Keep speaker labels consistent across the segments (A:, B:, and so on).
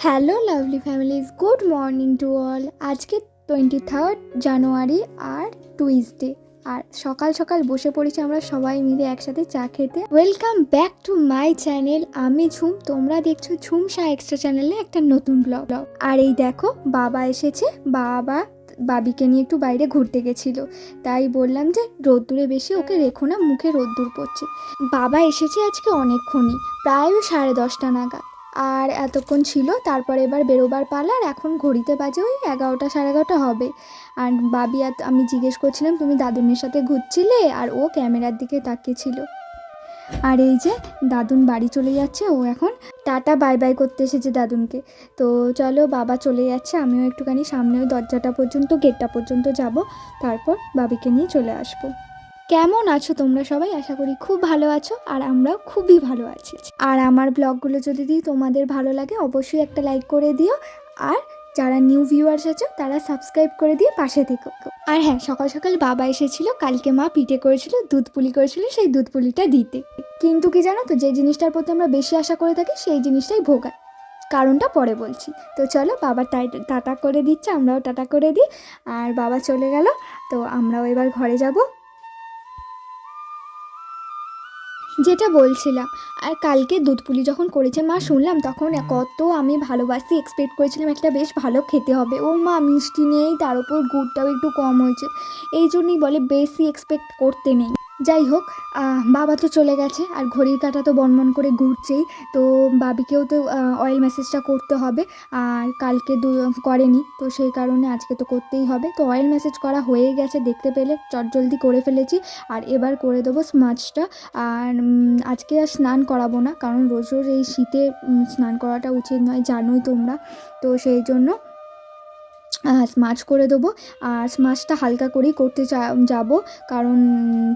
A: Hello lovely families, good morning to all. আজকে 23 জানুয়ারি আর Tuesday, আর সকাল সকাল বসে পড়েছি আমরা সবাই মিলে একসাথে চা খেতে। Welcome back to my channel. আমি ঝুম, তোমরা দেখছো ঝুমসা এক্সট্রা চ্যানেলে একটা নতুন ব্লগ। আর এই দেখো বাবা এসেছে, বাবিকে নিয়ে একটু বাইরে ঘুরতে গেছিলো, তাই বললাম যে রোদ্দুরে বেশি ওকে রেখো না, মুখে রোদ্দুর পড়ছে। বাবা এসেছে আজকে অনেকক্ষণই, প্রায় 10:30 নাগাদ, আর এতক্ষণ ছিল। তারপর এবার বেরোবার পালা, আর এখন ঘড়িতে বাজে ওই 11টা 11:30 হবে। আর বাবি আমি জিজ্ঞেস করছিলাম তুমি দাদুনের সাথে ঘুরছিলে, আর ও ক্যামেরার দিকে তাকিয়েছিল। আর এই যে দাদুন বাড়ি চলে যাচ্ছে, ও এখন টাটা বাই বাই করতে এসেছে দাদুনকে। তো চলো, বাবা চলে যাচ্ছে, আমিও একটুখানি সামনে ওই দরজাটা পর্যন্ত, গেটটা পর্যন্ত যাব, তারপর বাবিকে নিয়ে চলে আসবো। কেমন আছো তোমরা সবাই? আশা করি খুব ভালো আছো, আর আমরাও খুবই ভালো আছি। আর আমার ব্লগগুলো যদি তোমাদের ভালো লাগে অবশ্যই একটা লাইক করে দিও, আর যারা নিউ ভিউয়ার্স আছো তারা সাবস্ক্রাইব করে দিয়ে পাশে থেকো। আর হ্যাঁ, সকাল সকাল বাবা এসেছিল, কালকে মা পিঠে করেছিল, দুধ পুলি করেছিল, সেই দুধ পুলিটা দিতে। কিন্তু কি জানো তো, যে জিনিসটার প্রতি আমরা বেশি আশা করে থাকি সেই জিনিসটাই ভোগায়। কারণটা পরে বলছি। তো চলো, বাবা টাটা করে দিচ্ছে, আমরাও টাটা করে দিই। আর বাবা চলে গেল, তো আমরাও এবার ঘরে যাব। যেটা বলছিলাম, আর কালকে দুধ পুলি যখন করেছে মা, শুনলাম তখন কত আমি ভালোবাসি, এক্সপেক্ট করেছিলাম একটা বেশ ভালো খেতে হবে। ও মা, মিষ্টি নেই, তার উপর গুড়টাও একটু কম হয়েছে, এই জন্যই বলে বেশি এক্সপেক্ট করতে নেই। যাই হোক, বাবা তো চলে গেছে, আর ঘড়ির কাঁটা তো বনবন করে ঘুরছেই। তো বাবিকেও তো অয়েল ম্যাসেজটা করতে হবে, আর কালকে করেনি, তো সেই কারণে আজকে তো করতেই হবে। তো অয়েল ম্যাসেজ করা হয়ে গেছে, দেখতে পেলে চটজলদি করে ফেলেছি। আর এবার করে দেবো স্মাজটা। আর আজকে আর স্নান করাবো না, কারণ রোজ রোজ এই শীতে স্নান করাটা উচিত নয়, জানোই তোমরা। তো সেই জন্য স্মাজ করে দেবো, আর স্মাজটা হালকা করেই করতে যাবো, কারণ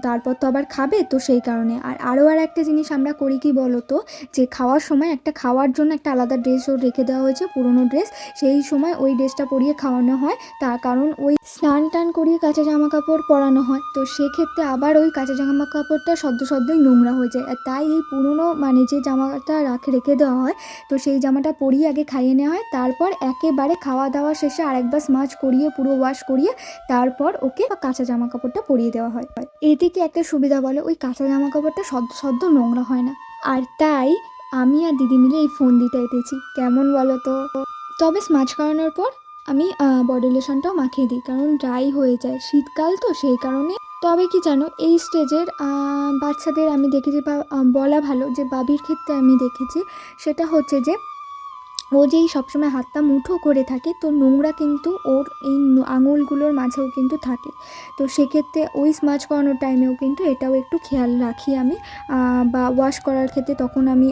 A: তারপর তো আবার খাবে, তো সেই কারণে। আর একটা জিনিস আমরা করি কি বলো তো, যে খাওয়ার সময় খাওয়ার জন্য একটা আলাদা ড্রেসও রেখে দেওয়া হয়েছে, পুরনো ড্রেস, সেই সময় ওই ড্রেসটা পরিয়ে খাওয়ানো হয়, তার কারণ ওই স্নান টান করিয়ে কাঁচা জামা কাপড় পরানো হয়, তো সেক্ষেত্রে আবার ওই কাঁচা জামা কাপড়টা সদ্যই নোংরা হয়ে যায়। আর তাই এই পুরনো যে জামাটা রেখে দেওয়া হয়, তো সেই জামাটা পরিয়ে আগে খাইয়ে নেওয়া হয়, তারপর একেবারে খাওয়া দাওয়া শেষে আরেকবার স্মাজ করিয়ে পুরো ওয়াশ করিয়ে তারপর ওকে কাঁচা জামা কাপড়টা পরিয়ে দেওয়া হয়। এতে কি একটা সুবিধা বলো, ওই কাঁচা জামা কাপড়টা সদ্য নোংরা হয় না। আর তাই আমি আর দিদি মিলে এই ফোন দিতে এটেছি, কেমন বলো তো। তবে স্মাজ করানোর পর আমি বডি লোশনটাও মাখিয়ে দিই, কারণ ড্রাই হয়ে যায়, শীতকাল তো সেই কারণে। তবে কি জানো, এই স্টেজের বাচ্চাদের আমি দেখেছি, বা বলা ভালো যে বাবির ক্ষেত্রে আমি দেখেছি, সেটা হচ্ছে যে ও যেই সবসময় হাতটা মুঠো করে থাকে, তো নোংরা কিন্তু ওর এই আঙুলগুলোর মাঝেও কিন্তু থাকে। তো সেক্ষেত্রে ওই স্মাজ করানোর টাইমেও কিন্তু এটাও একটু খেয়াল রাখি আমি, বা ওয়াশ করার ক্ষেত্রে তখন আমি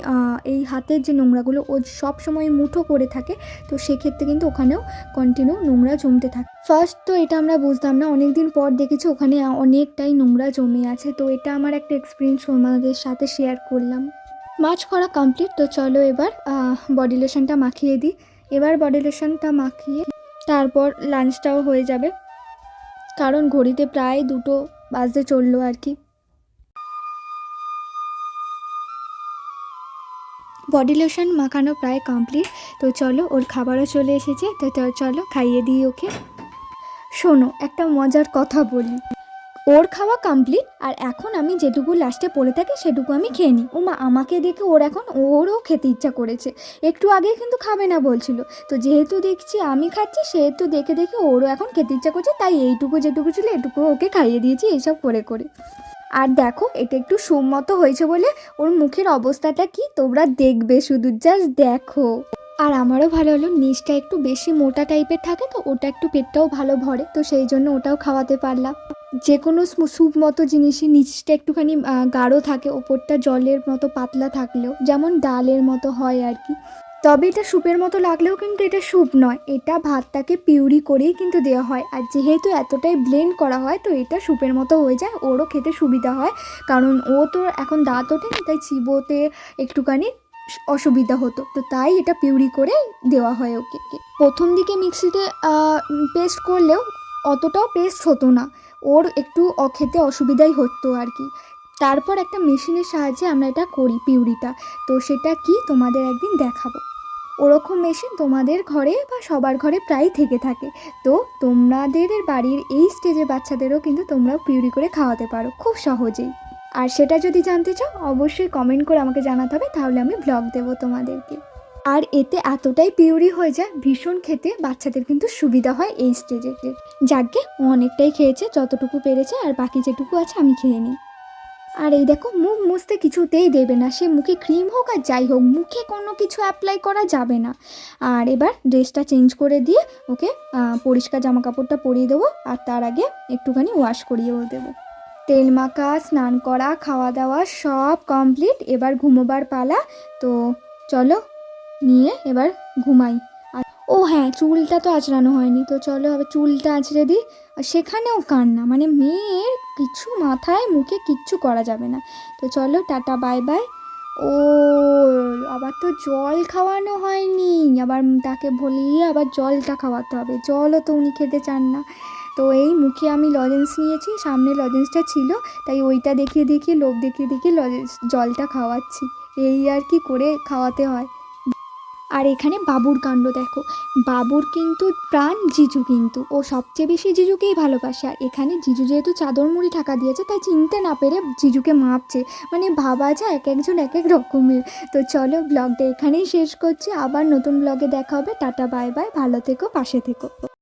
A: এই হাতের যে নোংরাগুলো ও সবসময় মুঠো করে থাকে, তো সেক্ষেত্রে কিন্তু ওখানেও কন্টিনিউ নোংরা জমতে থাকে। ফার্স্ট তো এটা আমরা বুঝতাম না, অনেক দিন পর দেখেছি ওখানে অনেকটাই নোংরা জমে আছে। তো এটা আমার একটা এক্সপিরিয়েন্স তোমাদের সাথে শেয়ার করলাম। মাছ করা কমপ্লিট, তো চলো এবার বডি লোশনটা মাখিয়ে দিই। এবার বডি লোশনটা মাখিয়ে তারপর লাঞ্চটাও হয়ে যাবে, কারণ ঘড়িতে প্রায় 2টো বাজতে চললো আর কি। বডি লোশন মাখানো প্রায় কমপ্লিট, তো চলো ওর খাবারও চলে এসেছে, তো চলো খাইয়ে দিই ওকে। শোনো, একটা মজার কথা বলি, ওর খাওয়া কমপ্লিট, আর এখন আমি যেটুকু লাস্টে পড়ে থাকি সেটুকু আমি খেয়ে নিই। মা, আমাকে দেখে ওরও খেতে ইচ্ছা করেছে, একটু আগে কিন্তু খাবে না বলছিল, তো যেহেতু দেখছি আমি খাচ্ছি, সেহেতু দেখে ওরও এখন খেতে ইচ্ছা করছে, তাই এইটুকু যেটুকু ছিল এটুকু ওকে খাইয়ে দিয়েছি, এইসব করে করে। আর দেখো, এটা একটু সুমতো হয়েছে বলে ওর মুখের অবস্থাটা কি তোমরা দেখবে, শুধু জাস্ট দেখো। আর আমারও ভালো হলো, নিচটা একটু বেশি মোটা টাইপের থাকে, তো ওটা একটু পেটটাও ভালো ভরে, তো সেই জন্য ওটাও খাওয়াতে পারলাম। যে কোনো স্যুপ মতো জিনিসই নিচটা একটুখানি গাঢ় থাকে, ওপরটা জলের মতো পাতলা থাকলেও, যেমন ডালের মতো হয় আর কি। তবে এটা স্যুপের মতো লাগলেও কিন্তু এটা স্যুপ নয়, এটা ভাতটাকে পিউরি করেই কিন্তু দেওয়া হয়, আর যেহেতু এতটাই ব্লেন্ড করা হয়, তো এটা স্যুপের মতো হয়ে যায়, ওরও খেতে সুবিধা হয়, কারণ ও তো এখন দাঁত ওঠেনি, তাই চিবোতে একটুখানি অসুবিধা হতো, তো তাই এটা পিউরি করে দেওয়া হয় ওকে। প্রথম দিকে মিক্সিতে পেস্ট করলেও অতটাও পেস্ট হতো না, ওর একটু খেতে অসুবিধাই হতো আর কি। তারপর একটা মেশিনের সাহায্যে আমরা এটা করি পিউরিটা, তো সেটা কি তোমাদের একদিন দেখাবো। ওরকম মেশিন তোমাদের ঘরে বা সবার ঘরে প্রায় থেকে থাকে। তো তোমাদের বাড়ির এই স্টেজের বাচ্চাদেরও কিন্তু তোমরাও পিউরি করে খাওয়াতে পারো খুব সহজেই। আর সেটা যদি জানতে চাও অবশ্যই কমেন্ট করে আমাকে জানাতে হবে, তাহলে আমি ব্লগ দেবো তোমাদেরকে। আর এতে এতটাই পিউরি হয়ে যায়, ভীষণ খেতে বাচ্চাদের কিন্তু সুবিধা হয় এই স্টেজে। যাকে অনেকটাই খেয়েছে, যতটুকু পেরেছে, আর বাকি যেটুকু আছে আমি খেয়ে নিই। আর এই দেখো, মুখ মুছতে কিছুতেই দেবে না, সে মুখে ক্রিম হোক আর যাই হোক, মুখে কোনো কিছু অ্যাপ্লাই করা যাবে না। আর এবার ড্রেসটা চেঞ্জ করে দিয়ে ওকে পরিষ্কার জামা কাপড়টা পরিয়ে দেবো, আর তার আগে একটুখানি ওয়াশ করিয়েও দেবো। তেল মাখা, স্নান করা, খাওয়া দাওয়া সব কমপ্লিট, এবার ঘুমোবার পালা। তো চলো নিয়ে এবার ঘুমাই। আর ও হ্যাঁ, চুলটা তো আঁচড়ানো হয়নি, তো চলো আবার চুলটা আঁচড়ে দিই। আর সেখানেও কান্না, মানে মেয়ের কিছু মাথায় মুখে কিচ্ছু করা যাবে না। তো চলো টাটা বাই বাই। ও আবার তো জল খাওয়ানো হয়নি, আবার তাকে বলিয়ে আবার জলটা খাওয়াতে হবে, জলও তো উনি খেতে চান না। তো এই মুখে আমি লজেন্স নিয়েছি, সামনে লজেন্সটা ছিল, তাই ওইটা দেখিয়ে দেখিয়ে লোভ দেখিয়ে দেখিয়ে জলটা খাওয়াচ্ছি। এই আর কি করে খাওয়াতে হয়। আর এখানে বাবুর কাণ্ড দেখো, বাবুর কিন্তু প্রাণ জিজু, কিন্তু ও সবচেয়ে বেশি জিজুকেই ভালোবাসে। আর এখানে জিজু যেহেতু চাদর মুড়ি ঢাকা দিয়েছে, তাই চিনতে না পেরে জিজুকে মাপছে, মানে ভাবা যায় এক একজন এক এক রকমের। তো চলো ব্লগটা এখানেই শেষ করছি, আবার নতুন ব্লগে দেখা হবে। টাটা বাই বাই, ভালো থেকো, পাশে থেকো।